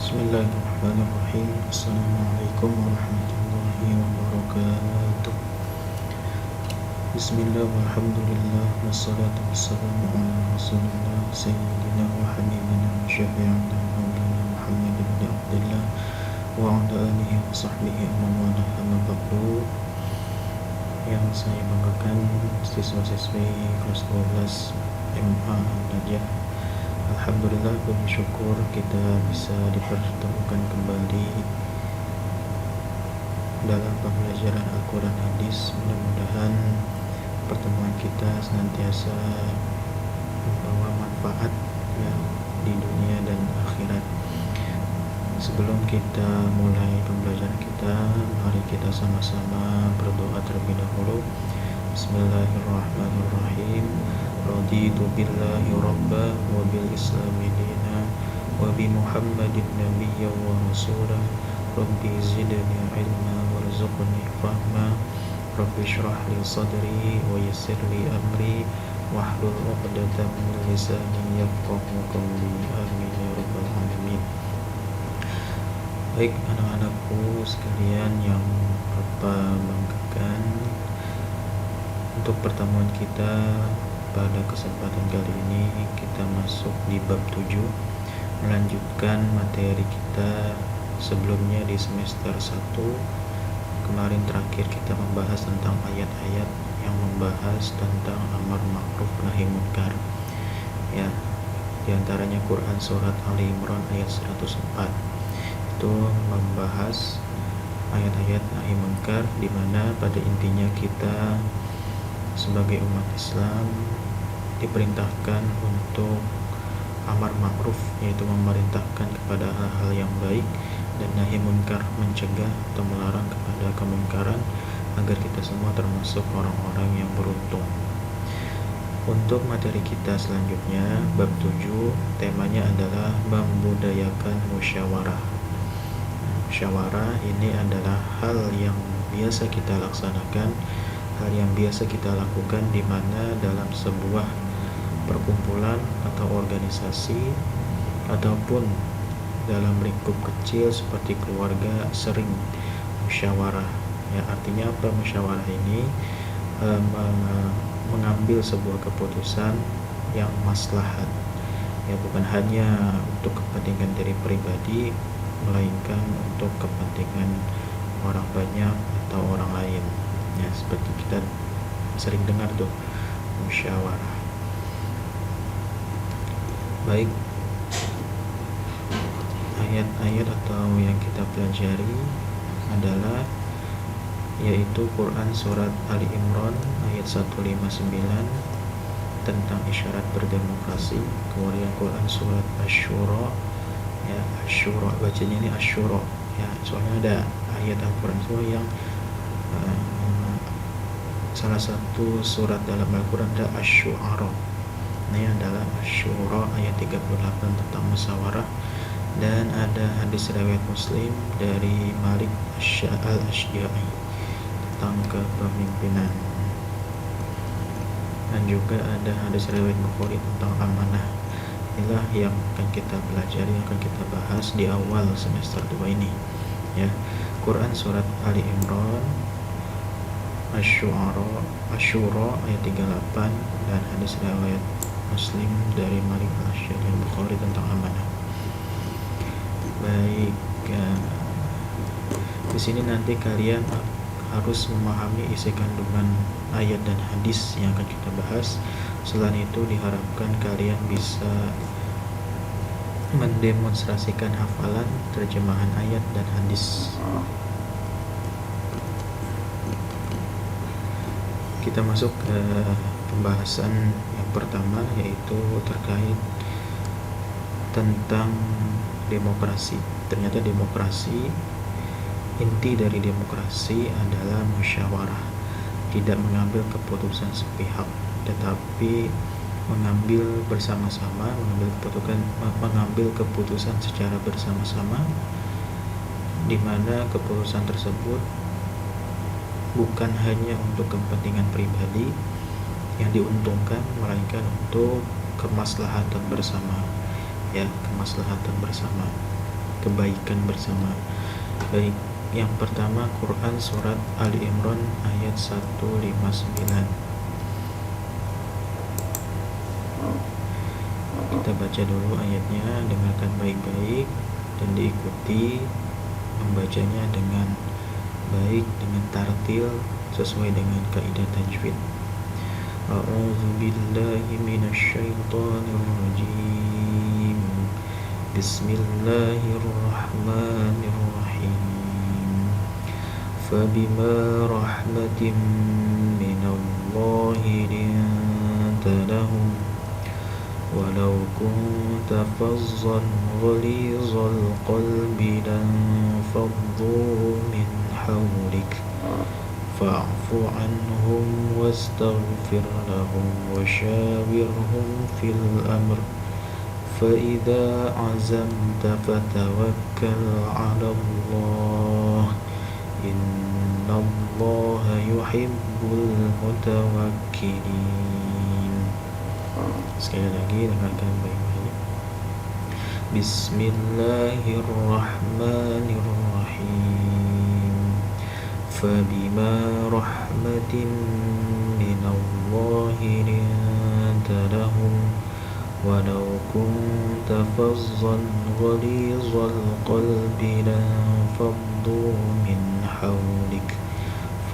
Bismillahirrahmanirrahim. Assalamualaikum warahmatullahi wabarakatuh. Bismillah walhamdulillah wassalatu wassalamu ala rasulillah sayyidina wa habibina wa syafi'ina maulana Muhammad bin Abdullah wa ala alihi wa sahbihi man wala amma ba'du. Yang saya banggakan siswa-siswi kelas 12 MA Al-Najah, alhamdulillah, puji syukur kita bisa dipertemukan kembali dalam pembelajaran Al-Quran Hadis. Mudah-mudahan pertemuan kita senantiasa membawa manfaat ya, di dunia dan akhirat. Sebelum kita mulai pembelajaran kita, mari kita sama-sama berdoa terlebih dahulu. Bismillahirrahmanirrahim. Raditu billahi rabba wa bil islami dina wa bi Muhammadin nabiyya wa rasulah. Rabbi zidni ilma warzuqni fahma. Rabbi shrah li sadri wa yassir li amri wahlul 'uqdatam min lisani yafqahu qawli. Amin ya rabbal alamin. Baik anak-anakku sekalian yang Bapak banggakan, untuk pertemuan kita pada kesempatan kali ini kita masuk di bab 7, melanjutkan materi kita sebelumnya di semester 1. Kemarin terakhir kita membahas tentang ayat-ayat yang membahas tentang amar ma'ruf nahi munkar. Ya, diantaranya Quran surat Ali Imran ayat 104. Itu membahas ayat-ayat nahi munkar, di mana pada intinya kita sebagai umat Islam diperintahkan untuk amar ma'ruf, yaitu memerintahkan kepada hal-hal yang baik, dan nahi munkar, mencegah atau melarang kepada kemungkaran, agar kita semua termasuk orang-orang yang beruntung. Untuk materi kita selanjutnya, bab 7, temanya adalah membudayakan musyawarah. Musyawarah ini adalah hal yang biasa kita laksanakan, hal yang biasa kita lakukan, di mana dalam sebuah perkumpulan atau organisasi ataupun dalam lingkup kecil seperti keluarga sering musyawarah. Ya, artinya apa musyawarah ini? Mengambil sebuah keputusan yang maslahat. Ya, bukan hanya untuk kepentingan diri pribadi, melainkan untuk kepentingan orang banyak atau orang lain. Ya, seperti kita sering dengar tuh musyawarah. Baik, ayat-ayat atau yang kita pelajari adalah yaitu Quran surat Ali Imran ayat 159 tentang isyarat berdemokrasi, kemudian Quran surat Asy-Syura, ya Asy-Syura, bacanya ini Asy-Syura ya, soalnya ada ayat Al-Quran surah yang salah satu surat dalam Al-Quran ada Asy-Syu'ara. Ini adalah Asy-Syura ayat 38 tentang musyawarah, dan ada hadis riwayat Muslim dari Malik al-Ashja'i tentang kepemimpinan, dan juga ada hadis riwayat Bukhari tentang amanah. Inilah yang akan kita pelajari, yang akan kita bahas di awal semester 2 ini ya. Quran surat Ali Imran, Asy-Syura ayat 38, dan hadis riwayat Muslim dari Malik al-Ashja'i dan Bukhari tentang amanah. Baik, di sini nanti kalian harus memahami isi kandungan ayat dan hadis yang akan kita bahas. Selain itu diharapkan kalian bisa mendemonstrasikan hafalan, terjemahan ayat dan hadis. Kita masuk ke pembahasan yang pertama, yaitu terkait tentang demokrasi. Ternyata demokrasi, inti dari demokrasi adalah musyawarah, tidak mengambil keputusan sepihak, tetapi mengambil bersama-sama, mengambil keputusan secara bersama-sama, di mana keputusan tersebut bukan hanya untuk kepentingan pribadi yang diuntungkan, melainkan untuk kemaslahatan bersama. Ya, kemaslahatan bersama. kebaikan bersama. Baik, yang pertama Quran surat Ali Imran ayat 159. Kita baca dulu ayatnya, dengarkan baik-baik dan diikuti membacanya dengan baik, dengan tartil sesuai dengan kaidah tajwid. A'udzu billahi minasyaitonir rajim. Bismillahirrahmanirrahim. Fabima rahmatin minallahi linta lahum walau kunta fazzan ghalizal qalbi lanfaddu min hawlik fa'fu anhum wastaghfir lahum washawirhum fil amr فإذا عزمت فتوكل على الله إن الله يحب المتوكلين. Sekali lagi dengarkan baik-baik. Bismillahirrahmanirrahim. Fabima rahmatin minallahi linta lahum walau kunta fazzan ghalizal qalbi lanfaddu min hawlik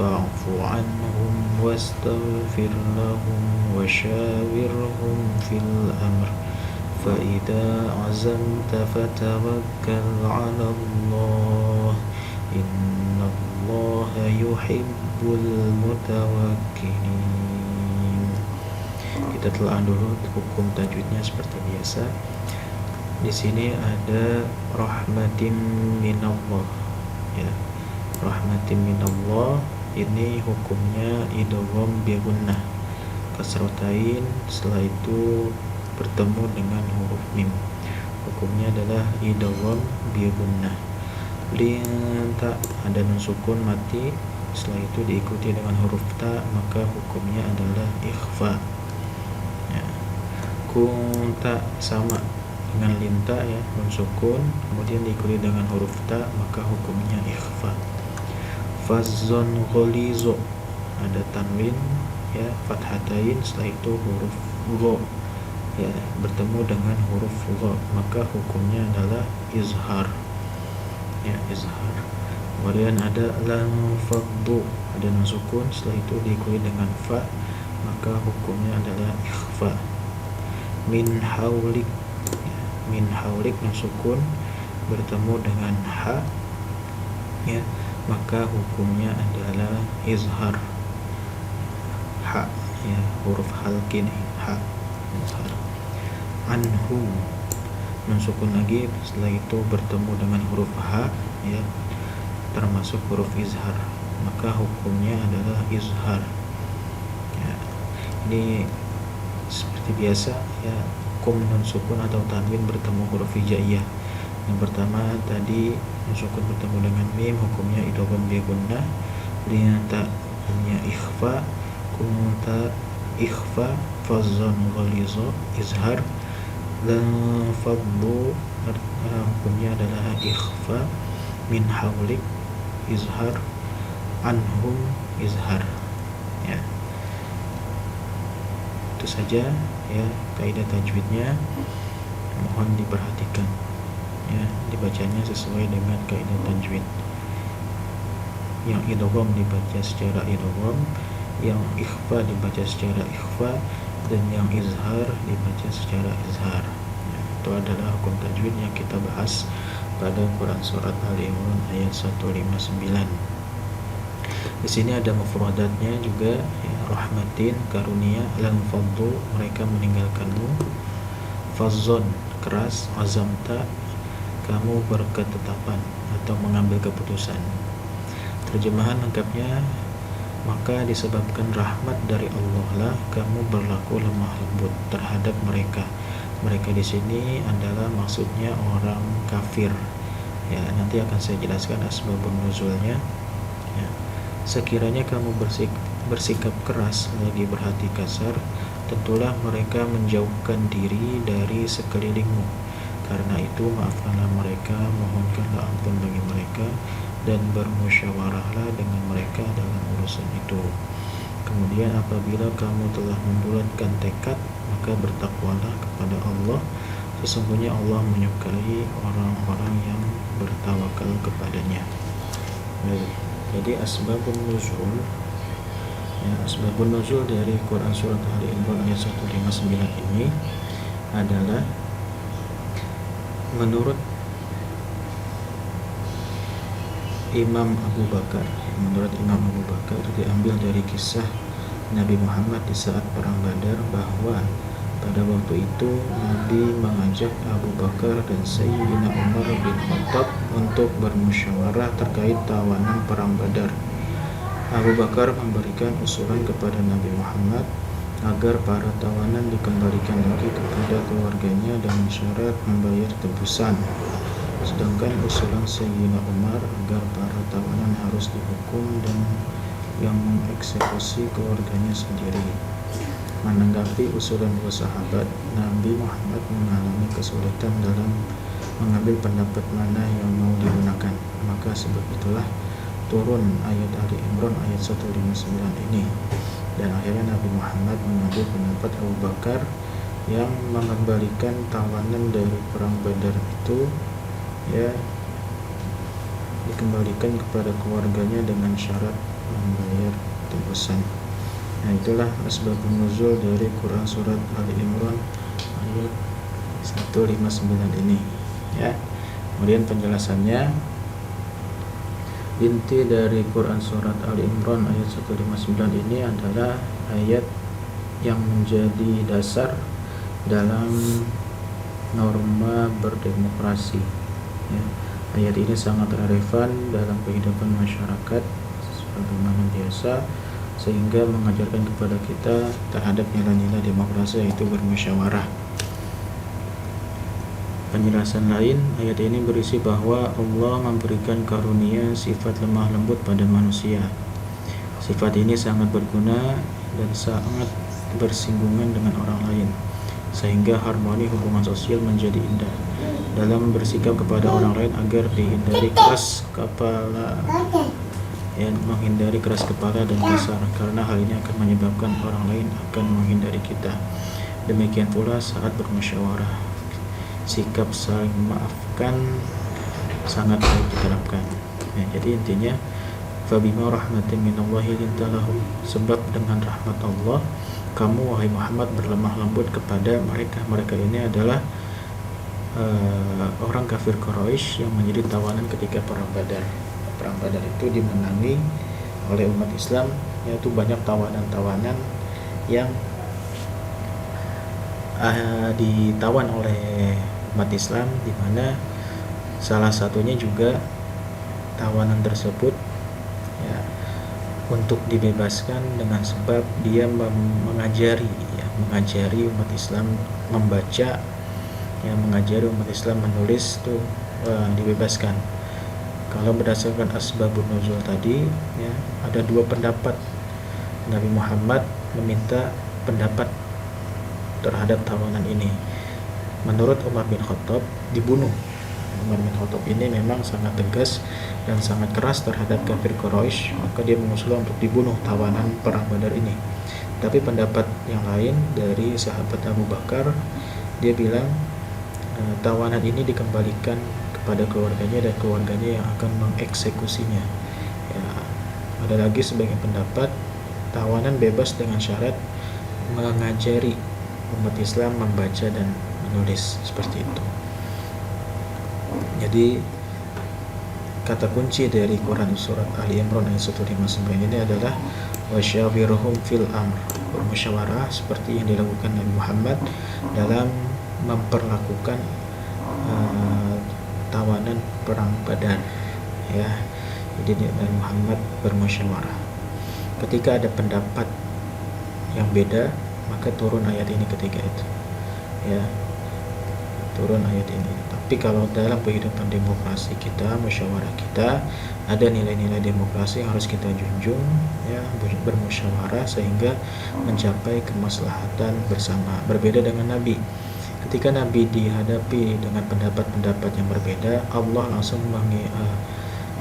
fa'fu anhum wastaghfir lahum washawirhum fil amr فإذا عزمت فتوكل على الله إن الله يحب المتوكلين. Kita telah dulu hukum tajwidnya seperti biasa. Di sini ada rahmatim minallah, ya. Rahmatim minallah ini hukumnya idgham bi gunnah, kasrotain, setelah itu bertemu dengan huruf mim. Hukumnya adalah idgham bi gunnah. Linta ada nun sukun mati, setelah itu diikuti dengan huruf ta, maka hukumnya adalah ikhfa. Ya. Kunta sama dengan linta, ya, nun sukun kemudian diikuti dengan huruf ta, maka hukumnya ikhfa. Fazzon ghalizo ada tanwin, ya, fathatain, setelah itu huruf gho, ya, bertemu dengan huruf gho, maka hukumnya adalah izhar, ya, izhar. Kemudian ada lanfaddu ada nun sukun, setelah itu diikuti dengan fa, maka hukumnya adalah ikhfa. Min haulik, ya, min haulik nun sukun bertemu dengan ha, ya, maka hukumnya adalah izhar, ha, ya, huruf halqin, ha, izhar. Anhu nun sukun lagi, setelah itu bertemu dengan huruf ha, ya, termasuk huruf izhar, maka hukumnya adalah izhar, ya. Ini seperti biasa, ya, hukum nun sukun atau tanwin bertemu huruf hijaiyah. Yang pertama tadi nun sukun bertemu dengan mim, hukumnya idgham bi gunnah. Linta hukumnya ikhfa. Kunta ikhfa. Fazzan ghaliza izhar. Lanfaddu hukumnya adalah ikhfa. Min hawlik izhar. Anhum izhar, ya. Itu saja, ya, kaidah tajwidnya, mohon diperhatikan, ya, dibacanya sesuai dengan kaidah tajwid. Yang idgham dibaca secara idgham, yang ikhfa dibaca secara ikhfa, dan yang izhar dibaca secara izhar, ya. Itu adalah hukum tajwid yang kita bahas pada Quran surat Ali Imran ayat 159. Di sini ada mufradatnya juga, ya, rahmatin karunia, lanfaddu mereka meninggalkanmu, fazzon keras, azamta kamu berketetapan atau mengambil keputusan. Terjemahan lengkapnya, maka disebabkan rahmat dari Allah lah kamu berlaku lemah lembut terhadap mereka. Mereka di sini adalah maksudnya orang kafir, ya, nanti akan saya jelaskan asbabun nuzulnya, ya. Sekiranya kamu bersikap keras lagi berhati kasar, tentulah mereka menjauhkan diri dari sekelilingmu Karena itu maafkanlah mereka, mohonkanlah ampun bagi mereka, dan bermusyawarahlah dengan mereka dalam urusan itu. Kemudian apabila kamu telah membulatkan tekad, maka bertakwalah kepada Allah. Sesungguhnya Allah menyukai orang-orang yang bertawakal kepadanya. Baik, jadi asbabun nuzul, ya, asbabun nuzul dari Quran surat Ali Imran ayat 159 ini adalah menurut Imam Abu Bakar diambil dari kisah Nabi Muhammad di saat perang Badar, bahwa pada waktu itu Nabi mengajak Abu Bakar dan Sayyidina Umar bin Khattab untuk bermusyawarah terkait tawanan perang Badar. Abu Bakar memberikan usulan kepada Nabi Muhammad agar para tawanan dikembalikan lagi kepada keluarganya dengan syarat membayar tebusan. Sedangkan usulan Sayyidina Umar agar para tawanan harus dihukum dan yang mengeksekusi keluarganya sendiri. Menanggapi usulan dua sahabat, Nabi Muhammad mengalami kesulitan dalam mengambil pendapat mana yang mau digunakan. Maka sebab itulah turun ayat Ali Imran ayat 159 ini. Dan akhirnya Nabi Muhammad mengambil pendapat Abu Bakar yang mengembalikan tawanan dari perang Badar itu, ya, dikembalikan kepada keluarganya dengan syarat membayar tebusan. Nah, itulah asbabun nuzul dari Quran surat Ali Imran ayat 159 ini, ya. Kemudian penjelasannya, inti dari Quran surat Ali Imran ayat 159 ini adalah ayat yang menjadi dasar dalam norma berdemokrasi, ya. Ayat ini sangat relevan dalam kehidupan masyarakat sebagaimana biasa, sehingga mengajarkan kepada kita terhadap nilai-nilai demokrasi, yaitu bermusyawarah. Penjelasan lain, ayat ini berisi bahwa Allah memberikan karunia sifat lemah lembut pada manusia. Sifat ini sangat berguna dan sangat bersinggungan dengan orang lain, sehingga harmoni hubungan sosial menjadi indah. Dalam bersikap kepada orang lain agar dihindari keras kepala, ya, menghindari keras kepala dan kasar, karena hal ini akan menyebabkan orang lain akan menghindari kita. Demikian pula saat bermusyawarah, sikap saling memaafkan sangat baik diterapkan. Ya, jadi intinya, fabima rahmatin minallahi linta lahum, sebab dengan rahmat Allah kamu wahai Muhammad berlemah lembut kepada mereka. Mereka ini adalah orang kafir Quraisy yang menjadi tawanan ketika perang Badar. Perang Badar itu dimenangi oleh umat Islam, yaitu banyak tawanan-tawanan yang ditawan oleh umat Islam, di mana salah satunya juga tawanan tersebut, ya, untuk dibebaskan dengan sebab dia mengajari umat Islam membaca, ya, mengajari umat Islam menulis, itu dibebaskan. Kalau berdasarkan asbabun nuzul tadi, ya, ada dua pendapat. Nabi Muhammad meminta pendapat terhadap tawanan ini. Menurut Umar bin Khattab, dibunuh. Umar bin Khattab ini memang sangat tegas dan sangat keras terhadap kafir Quraisy, maka dia mengusulkan untuk dibunuh tawanan perang Badar ini. Tapi pendapat yang lain dari sahabat Abu Bakar, dia bilang tawanan ini dikembalikan kepada keluarganya dan keluarganya yang akan mengeksekusinya. Ya, ada lagi sebagian pendapat tawanan bebas dengan syarat mengajari umat Islam membaca dan menulis, seperti itu. Jadi kata kunci dari Quran surat Ali Imran ayat 159 ini adalah wasyawirhum fil amr, bermusyawarah seperti yang dilakukan Nabi Muhammad dalam memperlakukan tawanan perang Badar, ya. Jadi Nabi Muhammad bermusyawarah. Ketika ada pendapat yang beda, maka turun ayat ini ketika itu, ya, turun ayat ini. Tapi kalau dalam kehidupan demokrasi kita, musyawarah kita, ada nilai-nilai demokrasi yang harus kita junjung, ya, bermusyawarah sehingga mencapai kemaslahatan bersama. Berbeda dengan Nabi. ketika Nabi dihadapi dengan pendapat-pendapat yang berbeda, Allah langsung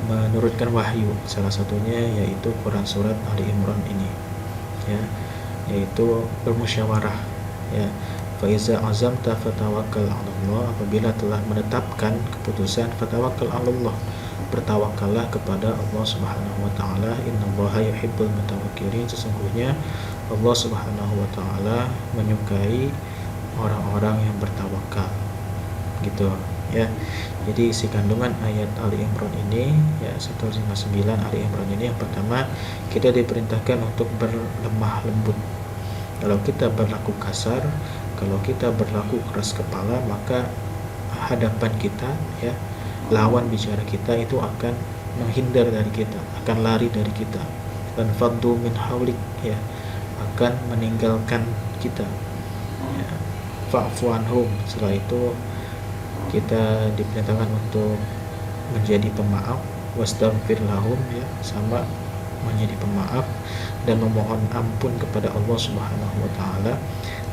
menurunkan wahyu, salah satunya yaitu Quran surat Ali Imran ini, ya, yaitu bermusyawarah, ya. Fa iza azamta fatawakkal 'ala Allah, apabila telah menetapkan keputusan, fatawakkal 'ala Allah, bertawakallah kepada Allah Subhanahu wa taala. Innallaha yuhibbul mutawakkilin, sesungguhnya Allah Subhanahu wa taala menyukai orang-orang yang bertawakal, gitu, ya. Jadi isi kandungan ayat Ali Imran ini, ya, 159 Ali Imran ini, yang pertama, kita diperintahkan untuk berlemah lembut. Kalau kita berlaku kasar, kalau kita berlaku keras kepala, maka hadapan kita, ya, lawan bicara kita itu akan menghindar dari kita, akan lari dari kita, dan faddu min haulik, ya, akan meninggalkan kita, ya. Fa'fu anhum, setelah itu kita diperintahkan untuk menjadi pemaaf, wastaghfir lahum, ya, sama menjadi pemaaf dan memohon ampun kepada Allah Subhanahu wa taala.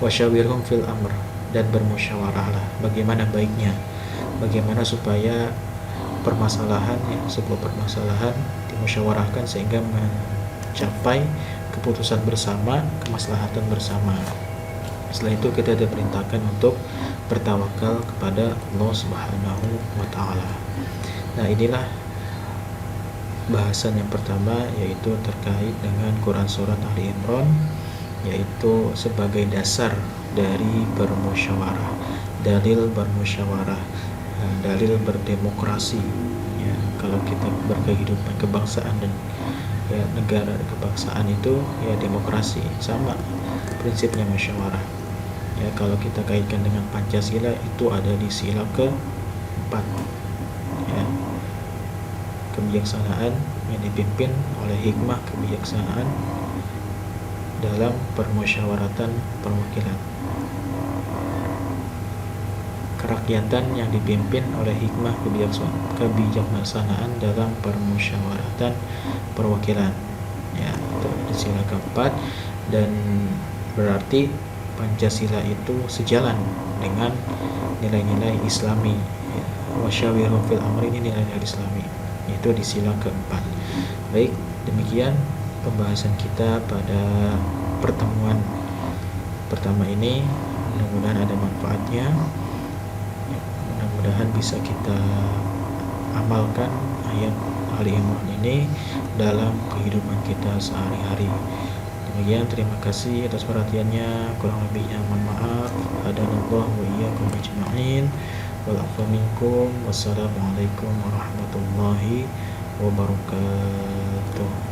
Wasyawirhum fil amr, dan bermusyawarahlah bagaimana baiknya, bagaimana supaya permasalahan, ya, sebuah permasalahan dimusyawarahkan sehingga mencapai keputusan bersama, kemaslahatan bersama. Setelah itu kita diperintahkan untuk bertawakal kepada Allah Subhanahu wa taala. Nah, inilah bahasan yang pertama, yaitu terkait dengan Quran surat Ali Imran, yaitu sebagai dasar dari bermusyawarah, dalil bermusyawarah, dalil berdemokrasi, ya. Kalau kita berkehidupan kebangsaan dan, ya, negara kebangsaan itu, ya, demokrasi, sama prinsipnya musyawarah. Ya, kalau kita kaitkan dengan Pancasila, itu ada di sila ke-4, ya. Kebijaksanaan yang dipimpin oleh hikmah kebijaksanaan dalam permusyawaratan perwakilan. Kerakyatan yang dipimpin oleh hikmah kebijaksanaan dalam permusyawaratan perwakilan, ya, itu di sila ke-4. Dan berarti Pancasila itu sejalan dengan nilai-nilai Islami, ya. Wasyawirhum fil amri, ini nilai-nilai Islami, itu di sila ke-4. Baik, demikian pembahasan kita pada pertemuan pertama ini. Mudah-mudahan ada manfaatnya, mudah-mudahan bisa kita amalkan ayat Ali Imran ini dalam kehidupan kita sehari-hari. Demikian, terima kasih atas perhatiannya. Kurang lebihnya mohon maaf. Hadanallahu wa iyyakum ajma'in. Wal afwa minkum. Wassalamualaikum warahmatullahi wabarakatuh.